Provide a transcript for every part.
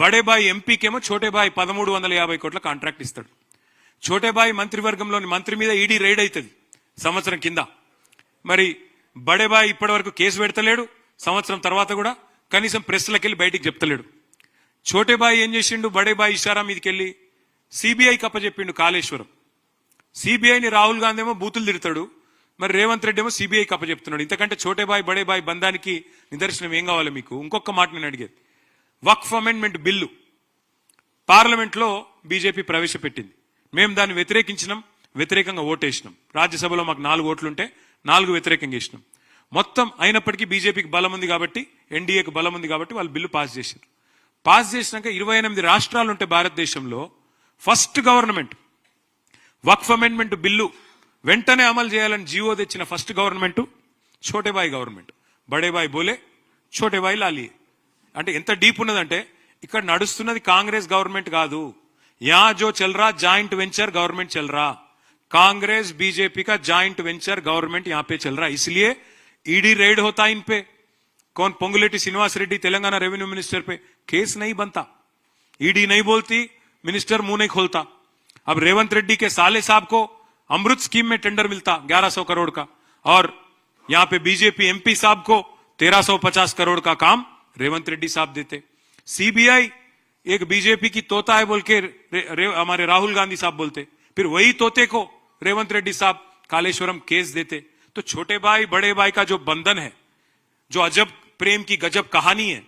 బడేబాయి ఎంపీకేమో చోటేబాయి 1350 కోట్ల కాంట్రాక్ట్ ఇస్తాడు. చోటేబాయి మంత్రివర్గంలోని మంత్రి మీద ఈడీ రైడ్ అవుతుంది సంవత్సరం కింద. మరి బడేబాయి ఇప్పటి వరకు కేసు పెడతలేడు, సంవత్సరం తర్వాత కూడా కనీసం ప్రెస్లకి వెళ్ళి బయటికి చెప్తలేడు. చోటేబాయి ఏం చేసిండు, బడేబాయి ఇషారా మీదకెళ్ళి సిబిఐకి అప్పచెప్పిండు కాళేశ్వరం. సిబిఐని రాహుల్ గాంధీ ఏమో బూతులు తిడతాడు, మరి రేవంత్ రెడ్డి ఏమో సిబిఐకి అప్పచెప్తున్నాడు. ఇంతకంటే చోటేబాయి బడేబాయి బంధానికి నిదర్శనం ఏం కావాలి మీకు? ఇంకొక మాట నేను అడిగేది, వక్ఫ్ అమెండ్మెంట్ బిల్లు పార్లమెంట్లో బీజేపీ ప్రవేశపెట్టింది. మేము దాన్ని వ్యతిరేకించినాం, వ్యతిరేకంగా ఓటేసినాం. రాజ్యసభలో మాకు 4 ఓట్లుంటే 4 వ్యతిరేకంగా వేసినాం. మొత్తం అయినప్పటికీ బీజేపీకి బలం ఉంది కాబట్టి, ఎన్డీఏకి బలం ఉంది కాబట్టి వాళ్ళు బిల్లు పాస్ చేశారు. పాస్ చేసినాక 28 రాష్ట్రాలు ఉంటే భారతదేశంలో ఫస్ట్ గవర్నమెంట్ వక్ఫ్ అమెండ్మెంట్ బిల్లు వెంటనే అమలు చేయాలని జీవో తెచ్చిన ఫస్ట్ గవర్నమెంట్ చోటేబాయి గవర్నమెంట్. బడేబాయి బోలే, చోటేబాయి లాలియే. అంటే ఎంత డీప్ ఉన్నదంటే ఇక్కడ నడుస్తున్నది కాంగ్రెస్ గవర్నమెంట్ కాదు. యా జో చల్ రా జాయింట్ వెంచర్ गवर्नमेंट चल रहा, कांग्रेस बीजेपी का जॉइंट वेंचर गवर्नमेंट यहाँ पे चल रहा. इसलिए ईडी रेड होता इन पे. कौन पोंगुलेटी श्रीनिवास रेड्डी तेलंगाना रेवेन्यू मिनिस्टर पे केस नहीं बनता, ईडी नहीं बोलती, मिनिस्टर मुंह नहीं खोलता. अब रेवंत रेड्डी के साले साहब को अमृत स्कीम में टेंडर मिलता 1100 करोड़ का, और यहाँ पे बीजेपी एमपी साहब को 1350 करोड़ का काम रेवंत रेड्डी साहब देते. सीबीआई एक बीजेपी की तोता है बोल के हमारे राहुल गांधी साहब बोलते, फिर वही तोते को रेवंत रेड्डी साहब कालेश्वरम केस देते. तो छोटे भाई बड़े भाई का जो बंधन है, जो अजब प्रेम की गजब कहानी है,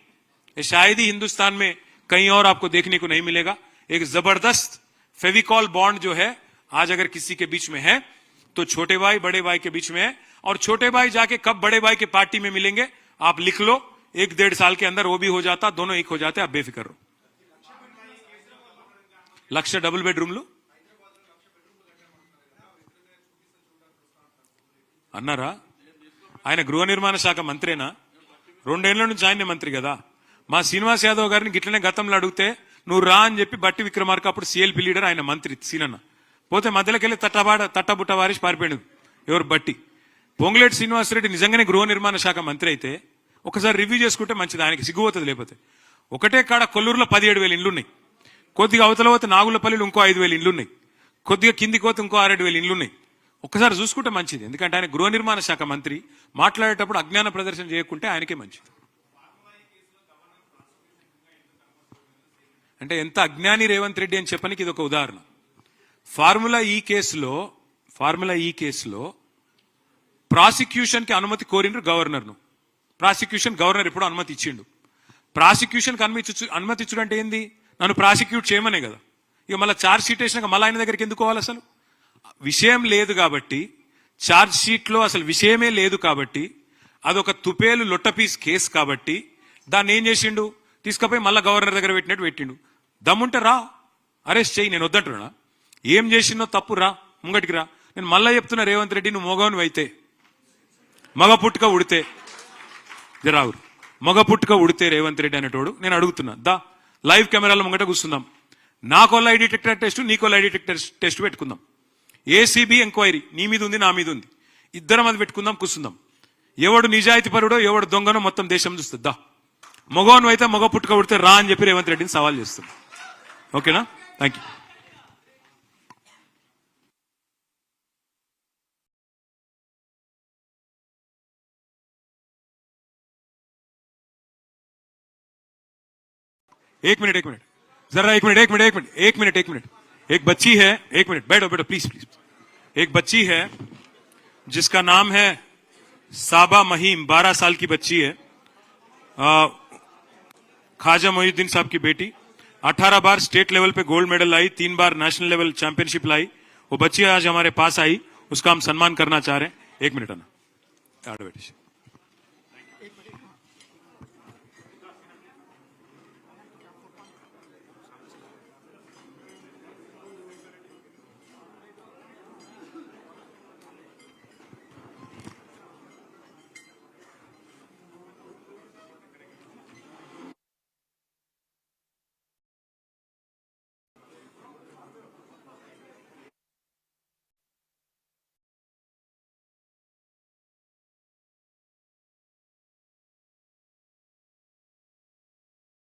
ये शायद ही हिंदुस्तान में कहीं और आपको देखने को नहीं मिलेगा. एक जबरदस्त फेविकॉल बॉन्ड जो है आज अगर किसी के बीच में है तो छोटे भाई बड़े भाई के बीच में है. और छोटे भाई जाके कब बड़े भाई के पार्टी में मिलेंगे आप लिख लो, 1-1.5 साल के अंदर वो भी हो जाता, दोनों एक हो जाते. आप बेफिक्र हो. లక్ష డబుల్ బెడ్రూమ్లు అన్నారా? ఆయన గృహ నిర్మాణ శాఖ మంత్రేనా? 2 ఏళ్ల నుంచి ఆయనే మంత్రి కదా. మా శ్రీనివాస్ యాదవ్ గారిని గిట్లనే గతంలో అడిగితే నువ్వు రా అని చెప్పి బట్టి విక్రమార్క అప్పుడు సిఎల్పి లీడర్, ఆయన మంత్రి సీనన్న పోతే మధ్యలోకి వెళ్ళి తట్టబుట్ట వారిసి పారిపోయాడు. ఎవరు? బట్టి. పొంగులేటి శ్రీనివాసరెడ్డి నిజంగానే గృహ నిర్మాణ శాఖ మంత్రి అయితే ఒకసారి రివ్యూ చేసుకుంటే మంచిది, ఆయనకి సిగ్గుపోతుంది. లేకపోతే ఒకటే కాడ కొల్లూరులో 17,000 ఇండ్లు ఉన్నాయి, కొద్దిగా అవతల పోతే నాగులపల్లిలో ఇంకో 5,000 ఇండ్లు ఉన్నాయి, కొద్దిగా కిందికి పోతే ఇంకో 6,000 ఇండ్లు ఉన్నాయి. ఒక్కసారి చూసుకుంటే మంచిది. ఎందుకంటే ఆయన గృహ నిర్మాణ శాఖ మంత్రి, మాట్లాడేటప్పుడు అజ్ఞాన ప్రదర్శన చేయకుంటే ఆయనకే మంచిది. అంటే ఎంత అజ్ఞాని రేవంత్ రెడ్డి అని చెప్పడానికి ఇది ఒక ఉదాహరణ. ఫార్ములా ఈ కేసులో ప్రాసిక్యూషన్ కి అనుమతి కోరిండ్రు గవర్నర్ను. ప్రాసిక్యూషన్ గవర్నర్ ఎప్పుడు అనుమతి ఇచ్చిండు. ప్రాసిక్యూషన్ కి అనుమతి ఇచ్చుడు అంటే ఏంది? నన్ను ప్రాసిక్యూట్ చేయమనే కదా. ఇక మళ్ళీ ఛార్జ్ షీట్ వేసినాక మళ్ళీ ఆయన దగ్గరికి ఎందుకు పోవాలి? అసలు విషయం లేదు కాబట్టి, ఛార్జ్ షీట్ లో అసలు విషయమే లేదు కాబట్టి, అదొక తుపేలు లొట్టపీస్ కేసు కాబట్టి దాన్ని ఏం చేసిండు? తీసుకుపోయి మళ్ళీ గవర్నర్ దగ్గర పెట్టినట్టు పెట్టిండు. దమ్ముంటే రా, అరెస్ట్ చేయి, నేను వద్దంటున్నా. ఏం చేసిందో తప్పు, రా ముంగటికి రా. నేను మళ్ళీ చెప్తున్నా, రేవంత్ రెడ్డి నువ్వు మగవను అయితే, మగ పుట్టుక ఉడితే జరావురు, మగ పుట్టుక ఉడితే రేవంత్ రెడ్డి అనేటోడు, నేను అడుగుతున్నా, దా లైవ్ కెమెరాల ముంగట కూర్చుందాం. నాకో లై డిటెక్టర్ టెస్ట్, నీకో లై డిటెక్టర్ టెస్ట్ పెట్టుకుందాం. ఏసీబీ ఎంక్వైరీ నీ మీద ఉంది, నా మీద ఉంది, ఇద్దరం అది పెట్టుకుందాం, కూర్చుందాం. ఎవడు నిజాయితీ పరుడో ఎవడు దొంగనో మొత్తం దేశం చూస్తుంది. దా మగవను అయితే మగ పుట్టుక ఉడితే రా అని చెప్పి రేవంత్ రెడ్డిని సవాల్ చేస్తుంది. ఓకేనా? Thank you. एक मिनट जरा एक मिनट एक बच्ची है, एक मिनट बैठो प्लीज. एक बच्ची है जिसका नाम है साबा महीम, 12 साल की बच्ची है, ख्वाजा मोहिउद्दीन साहब की बेटी. 18 बार स्टेट लेवल पे गोल्ड मेडल लाई, 3 बार नेशनल लेवल चैंपियनशिप लाई. वो बच्ची आज हमारे पास आई, उसका हम सम्मान करना चाह रहे हैं. 1 मिनट आना.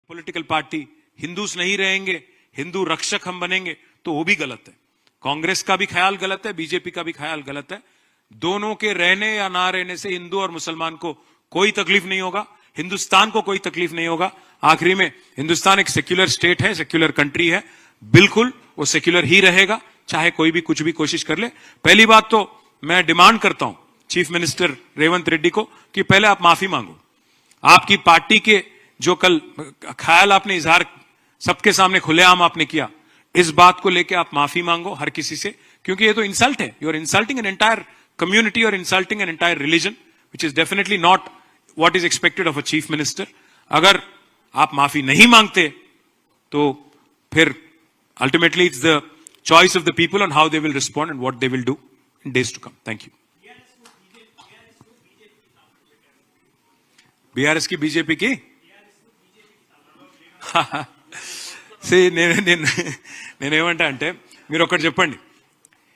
పొలిటికల్ పార్టీ हिंदूस नहीं रहेंगे, हिंदू रक्षक हम बनेंगे, तो वो भी गलत है। कांग्रेस का भी ख्याल गलत है, बीजेपी का भी ख्याल गलत है। दोनों के रहने या ना रहने से हिंदू और मुसलमान को कोई तकलीफ नहीं होगा, हिंदुस्तान को कोई तकलीफ नहीं होगा। आखिरी में हिंदुस्तान एक सेक्युलर स्टेट है, सेक्युलर कंट्री है, बिल्कुल वो सेक्युलर ही रहेगा, चाहे कोई भी कुछ भी कोशिश कर ले। पहली बात तो मैं डिमांड करता हूं चीफ मिनिस्टर रेवंत रेड्डी को कि पहले आप माफी मांगो। आपकी पार्टी के जो कल ख्याल आपने इजहार सबके सामने खुलेआम आपने किया, इस बात को लेके आप माफी मांगो हर किसी से, क्योंकि ये तो इंसल्ट है। You are insulting an entire community और insulting an entire religion, which is definitely not what is expected of a chief minister. अगर आप माफी नहीं मांगते तो फिर ultimately it's the choice of the people on how they will respond and what they will do in days to come. Thank you. BRS की BJP की నేనేమంటా అంటే మీరు ఒకటి చెప్పండి,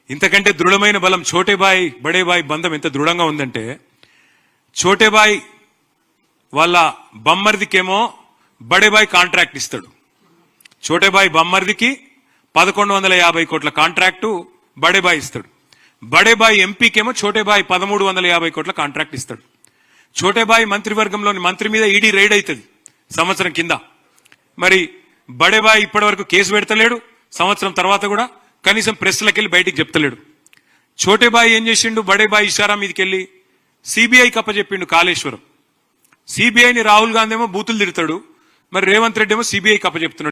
ఇంతకంటే దృఢమైన బలం ఛోటే బాయ్ బడే బాయ్ బంధం ఎంత దృఢంగా ఉందంటే, ఛోటే బాయ్ వాళ్ళ బమ్మర్దికేమో బడే బాయ్ కాంట్రాక్ట్ ఇస్తాడు. ఛోటే బాయ్ బమ్మర్దికి 1150 కోట్ల కాంట్రాక్టు బడేబాయ్ ఇస్తాడు. బడేబాయ్ ఎంపీకేమో ఛోటేబాయ్ 1350 కోట్ల కాంట్రాక్ట్ ఇస్తాడు. ఛోటేబాయ్ మంత్రివర్గంలోని మంత్రి మీద ఈడీ రైడ్ అవుతుంది సంవత్సరం కింద. మరి బడేబాయ్ ఇప్పటి వరకు కేసు పెడతలేడు, సంవత్సరం తర్వాత కూడా కనీసం ప్రెస్లకు వెళ్ళి బయటికి చెప్తలేడు. ఛోటేబాయ్ ఏం చేసిండు, బడేబాయ్ ఇషారా మీదకి వెళ్ళి సిబిఐకి అప్పచెప్పిండు కాళేశ్వరం. సిబిఐని రాహుల్ గాంధీ ఏమో బూతులు తిడతాడు, మరి రేవంత్ రెడ్డి ఏమో సిబిఐకి అప్పచెప్తున్నాడు.